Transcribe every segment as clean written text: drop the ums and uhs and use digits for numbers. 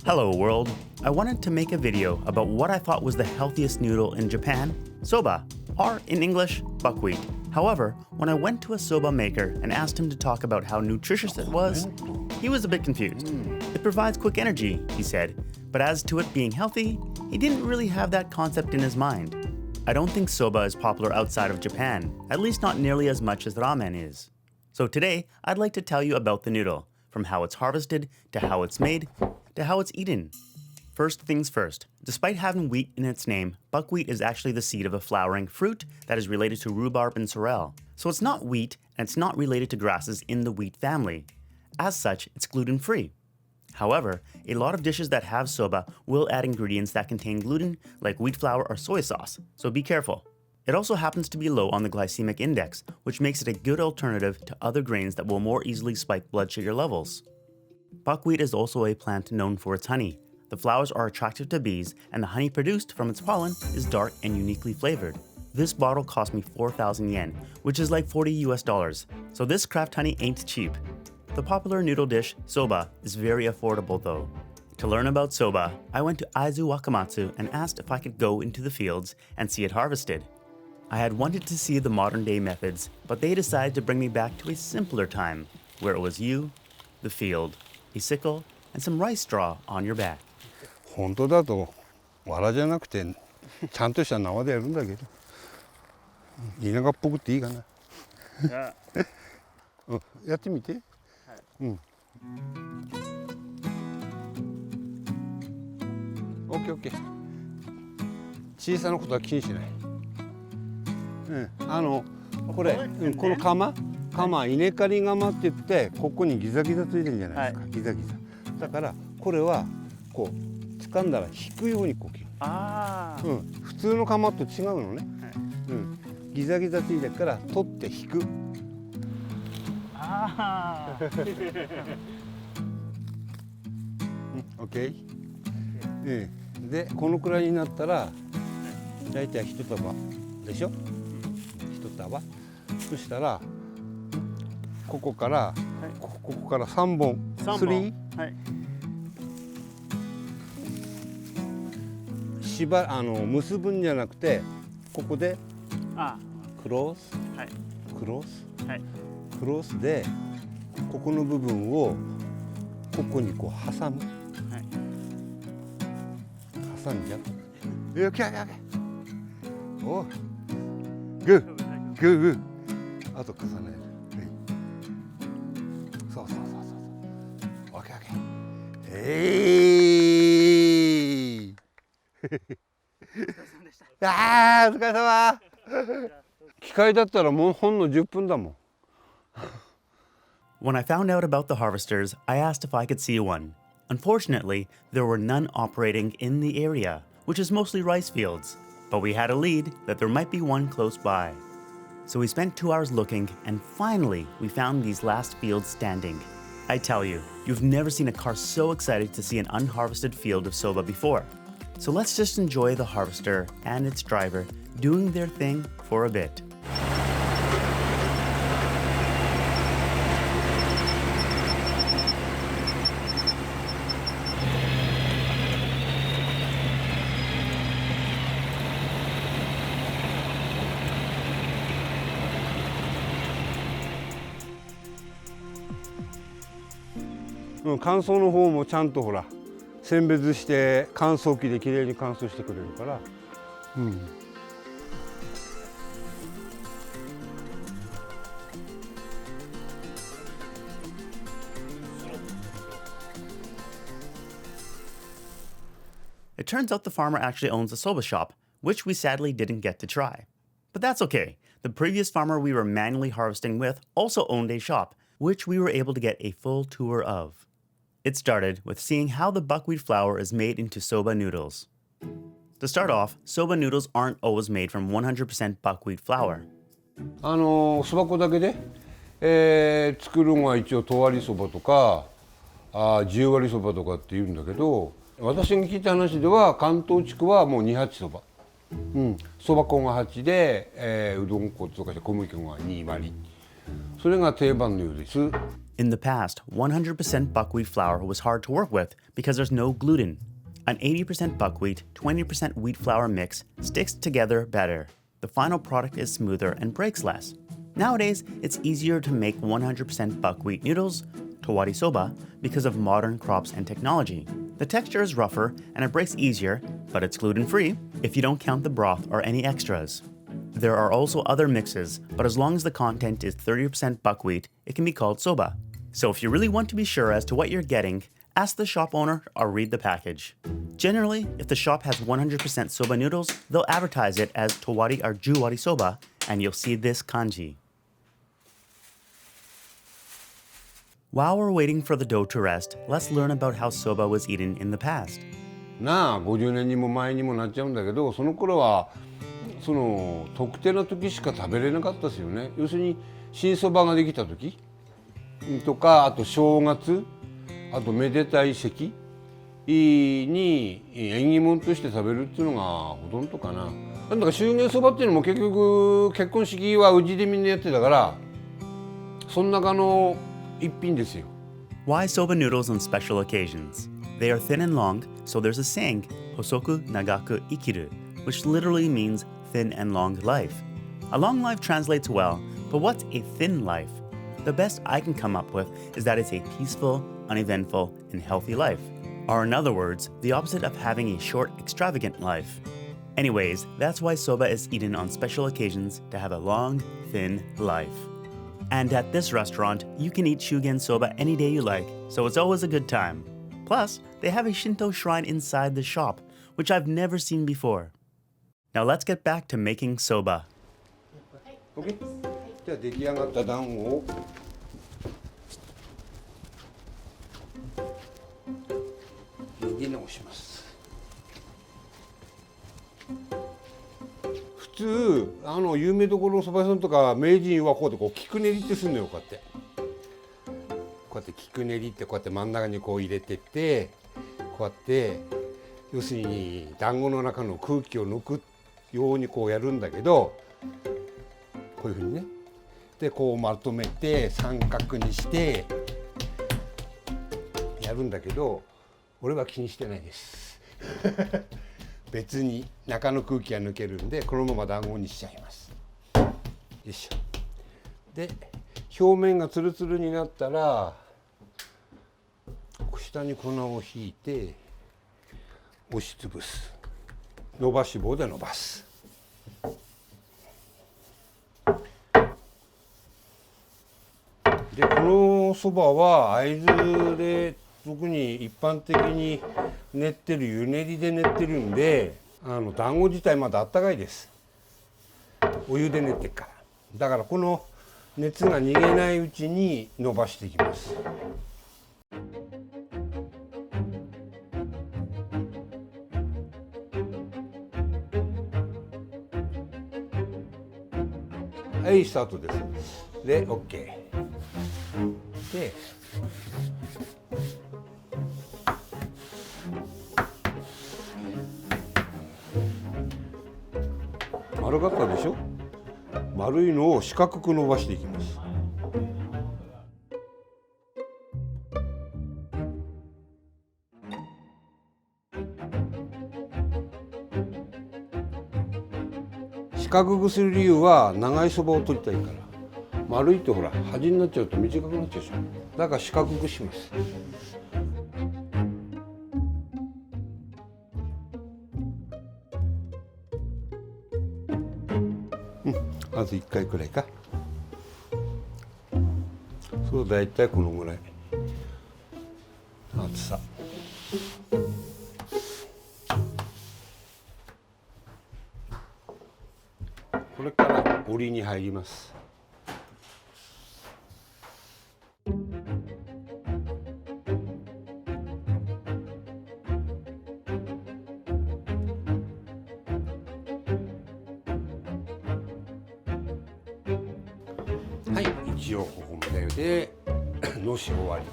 Hello world! I wanted to make a video about what I thought was the healthiest noodle in Japan, soba, or in English, buckwheat. However, when I went to a soba maker and asked him to talk about how nutritious it was, he was a bit confused. It provides quick energy, he said, but as to it being healthy, he didn't really have that concept in his mind. I don't think soba is popular outside of Japan, at least not nearly as much as ramen is. So today, I'd like to tell you about the noodle, from how it's harvested, to how it's made, to how it's eaten. First things first, despite having wheat in its name, buckwheat is actually the seed of a flowering fruit that is related to rhubarb and sorrel. So it's not wheat, and it's not related to grasses in the wheat family. As such, it's gluten-free. However, a lot of dishes that have soba will add ingredients that contain gluten, like wheat flour or soy sauce, so be careful. It also happens to be low on the glycemic index, which makes it a good alternative to other grains that will more easily spike blood sugar levels. Buckwheat is also a plant known for its honey. The flowers are attractive to bees, and the honey produced from its pollen is dark and uniquely flavored. This bottle cost me 4,000 yen, which is like $40 US, so this craft honey ain't cheap. The popular noodle dish, soba, is very affordable though. To learn about soba, I went to Aizu Wakamatsu and asked if I could go into the fields and see it harvested. I had wanted to see the modern day methods, but they decided to bring me back to a simpler time, where it was you, the field, a sickle, and some rice straw on your back. 本当だと藁じゃなくてちゃんとした縄でやるんだけど田舎っぽくていいかなやってみて、うん、オッケーオッケー小さなことは気にしない、これ、この鎌稲刈り鎌って言ってここにギザギザついてるんじゃないですか、ギザギザだからこれはこう掴んだら引くようにこう切る。普通の鎌と違うのね、ギザギザついてるから取って引く。オッケー。でこのくらいになったらだいたい1束でしょ、1束。そしたらここから3本3、結ぶんじゃなくてここでクロスでここの部分をここにこう挟む、挟んじゃう。よけおグーあと重ねる。そうオッケーあーお疲れ様。機械だったらもうほんの10分だもん。When I found out about the harvesters, I asked if I could see one. Unfortunately, there were none operating in the area, which is mostly rice fields, but we had a lead that there might be one close by. So we spent 2 hours looking, and finally we found these last fields standing. I tell you, you've never seen a car so excited to see an unharvested field of soba before. So let's just enjoy the harvester and its driver doing their thing for a bit. Mm. 乾燥の方もちゃんとほら選別して乾燥機できれいに乾燥してくれるから、It turns out the farmer actually owns a soba shop, which we sadly didn't get to try. But that's okay. The previous farmer we were manually harvesting with also owned a shop, which we were able to get a full tour of. It started with seeing how the buckwheat flour is made into soba noodles. To start off, soba noodles aren't always made from 100% buckwheat flour. そば粉だけで、作るのは一応十割そばとか十割そばとかって言うんだけど、私が聞いた話では関東地区はもう二八そば、そば粉が8で、うどん粉とか小麦粉が2割それが定番のようです。 In the past, 100% buckwheat flour was hard to work with because there's no gluten. An 80% buckwheat, 20% wheat flour mix sticks together better. The final product is smoother and breaks less. Nowadays, it's easier to make 100% buckwheat noodles, towari soba, because of modern crops and technology. The texture is rougher and it breaks easier, but it's gluten-free if you don't count the broth or any extras. There are also other mixes, but as long as the content is 30% buckwheat, it can be called soba. So if you really want to be sure as to what you're getting, ask the shop owner or read the package. Generally, if the shop has 100% soba noodles, they'll advertise it as towari or juwari soba, and you'll see this kanji. While we're waiting for the dough to rest, let's learn about how soba was eaten in the past. なあ、50年にも前にもなっちゃうんだけど、その頃はその特定の時しか食べれなかったですよね。要するに新そばができた時とか、あと正月、あとめでたい席に縁起物として食べるっていうのがほとんどかな。なんだか祝言そばっていうのも結局結婚式はうちでみんなやってたから、その中の一品ですよ。 Why soba noodles on special occasions? They are thin and long, so there's a saying, hosoku nagaku ikiru, which literally means thin and long life. A long life translates well, but what's a thin life? The best I can come up with is that it's a peaceful, uneventful, and healthy life. Or in other words, the opposite of having a short, extravagant life. Anyways, that's why soba is eaten on special occasions to have a long, thin life. And at this restaurant, you can eat shugen soba any day you like, so it's always a good time. Plus, they have a Shinto shrine inside the shop, which I've never seen before. Now let's get back to making soba. OK? じゃあ出来上がった団子を練り直します。普通有名どころのそば屋さんとか名人はこうでこう菊練りってするのよ。こうやってこうやって菊練りってこうやって真ん中にこう入れてってこうやって要するに団子の中の空気を抜くようにこうやるんだけど、こういうふうにね、でこうまとめて三角にしてやるんだけど、俺は気にしてないです別に中の空気が抜けるんでこのまま団子にしちゃいます。よいしょ。で表面がツルツルになったら下に粉をひいて押しつぶす。伸ばし棒で伸ばす。でこのそばは会津で特に一般的に練ってる湯練りで練ってるんで、団子自体まだあったかいです。お湯で練ってっから。だからこの熱が逃げないうちに伸ばしていきます。はい、スタートです。で OK で丸かったでしょ。丸いのを四角く伸ばしていきます。四角くする理由は長いそばを取りたいから。丸いとほら端になっちゃうと短くなっちゃうでしょ。だから四角くします。まず1回くらいか。そうだいたいこのぐらい厚さ。これから折りに入ります。はい、一応ここまででのし終わり。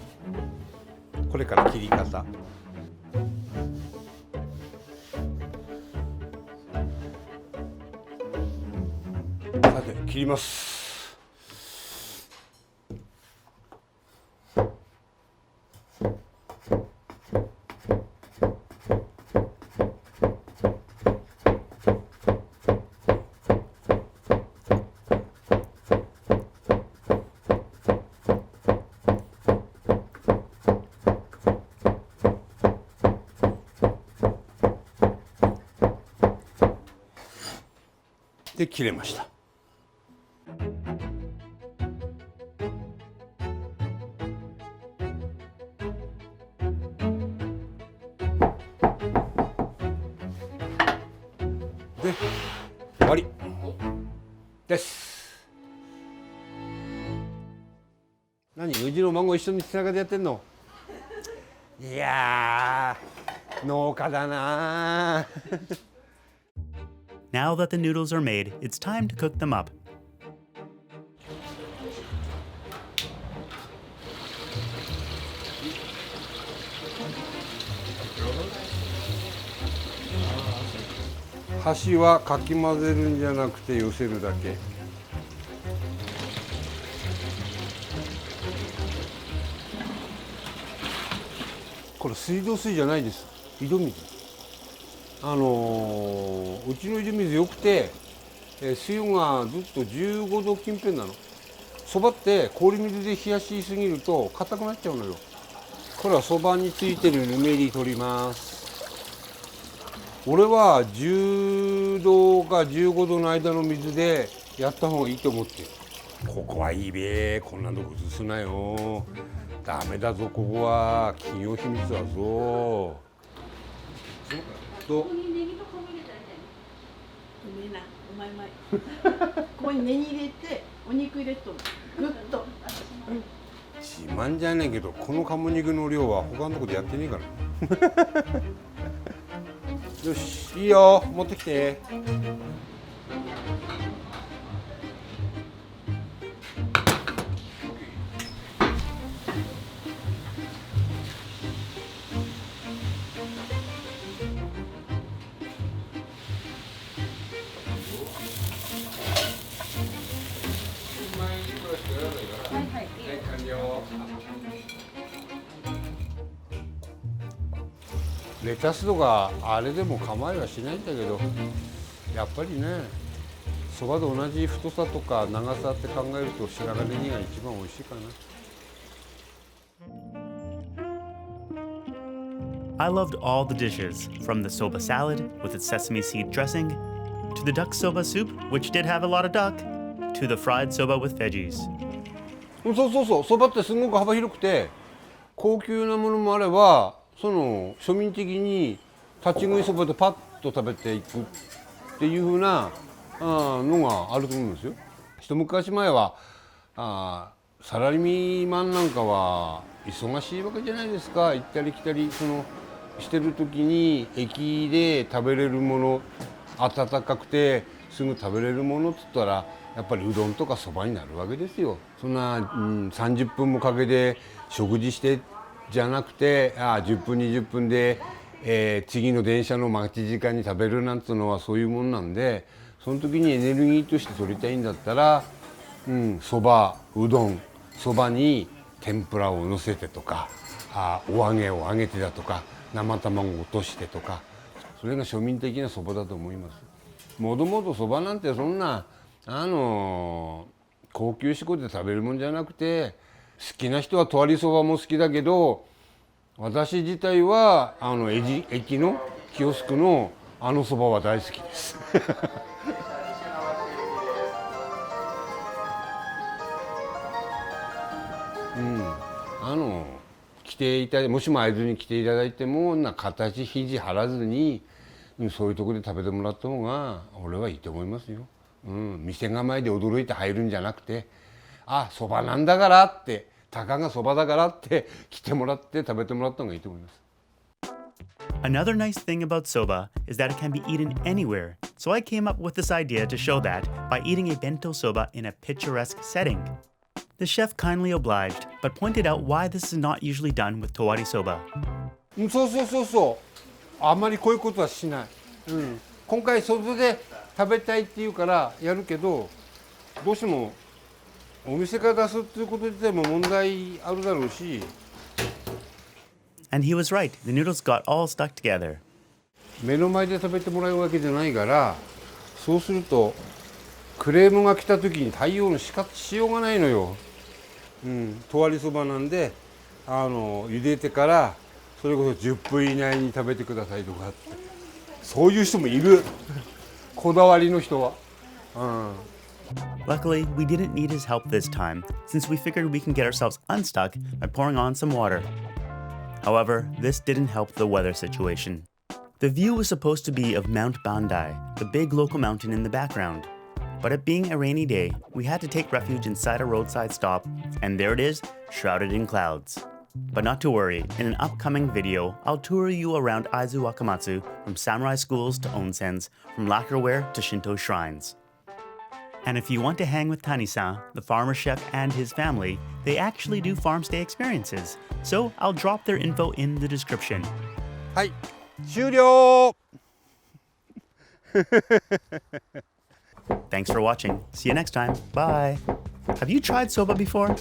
これから切り方。さて切ります。切れました。で終わりです。何、うちの孫一緒に背中でやってんの？いやー、農家だな。Now that the noodles are made, it's time to cook them up.箸はかき混ぜるんじゃなくて寄せるだけ。これ水道水じゃないです。井戸水。うちの井戸水よくて、水温がずっと15度近辺なの。そばって氷水で冷やしすぎると硬くなっちゃうのよ。これはそばについてるぬめり取ります。俺は10度か15度の間の水でやった方がいいと思ってる。ここはいいべ、こんなとこ映すなよ。ダメだぞ、ここは企業秘密だぞ。ここにネギと昆布入れたらいいんだよね。うめえな、うまい。ここにネギ入れて、お肉入れとぐっと。自慢じゃねえけど、この鴨肉の量は他のとこでやってねえから。よし、いいよ、持ってきて。レタスとかあれでも構いはしないんだけど、やっぱりね、そばと同じ太さとか長さって考えると白髪ネギが一番美味しいかな。I loved all the dishes, from the soba salad with its sesame seed dressing, to the duck soba soup, which did have a lot of duck, to the fried soba with veggies. そうそうそう、そばってすごく幅広くて、高級なものもあれば、その庶民的に立ち食いそばでパッと食べていくっていう風なのがあると思うんですよ。一昔前はサラリーマンなんかは忙しいわけじゃないですか。行ったり来たりしてる時に駅で食べれるもの、温かくてすぐ食べれるものっつったらやっぱりうどんとかそばになるわけですよ。そんな、30分もかけて食事してじゃなくて10分20分で、次の電車の待ち時間に食べるなんていうのはそういうもんなんで、その時にエネルギーとして取りたいんだったらそば、うどん、そばに天ぷらをのせてとかお揚げを揚げてだとか生卵を落としてとか、それが庶民的なそばだと思います。もともとそばなんてそんな高級志向で食べるもんじゃなくて、好きな人はとわりそばも好きだけど、私自体は駅のキオスクのそばは大好きです。来ていただいて、もしも会津に来ていただいても形肘張らずに、そういうところで食べてもらった方が俺はいいと思いますよ。店構えで驚いて入るんじゃなくて、そばなんだからって、たかがそばだからって来てもらって食べてもらった方がいいと思います。Another nice thing about soba is that it can be eaten anywhere, so I came up with this idea to show that by eating a bento soba in a picturesque setting. The chef kindly obliged, but pointed out why this is not usually done with towari soba. そうあんまりこういうことはしない。今回外で食べたいっていうからやるけど、どうしてもお店から出すっていうことでも問題あるだろうし。And he was right. The noodles got all stuck together. 目の前で食べてもらうわけじゃないから、そうするとクレームが来た時に対応のしようがないのよ。とわりそばなんで茹でてからそれこそ10分以内に食べてくださいとか、そういう人もいる。こだわりの人は。Luckily, we didn't need his help this time, since we figured we can get ourselves unstuck by pouring on some water. However, this didn't help the weather situation. The view was supposed to be of Mount Bandai, the big local mountain in the background. But it being a rainy day, we had to take refuge inside a roadside stop, and there it is, shrouded in clouds. But not to worry, in an upcoming video, I'll tour you around Aizu Wakamatsu, from samurai schools to onsens, from lacquerware to Shinto shrines. And if you want to hang with Tani-san, the farmer chef and his family, they actually do farm stay experiences. So I'll drop their info in the description. はい、終了 Thanks for watching. See you next time. Bye. Have you tried soba before?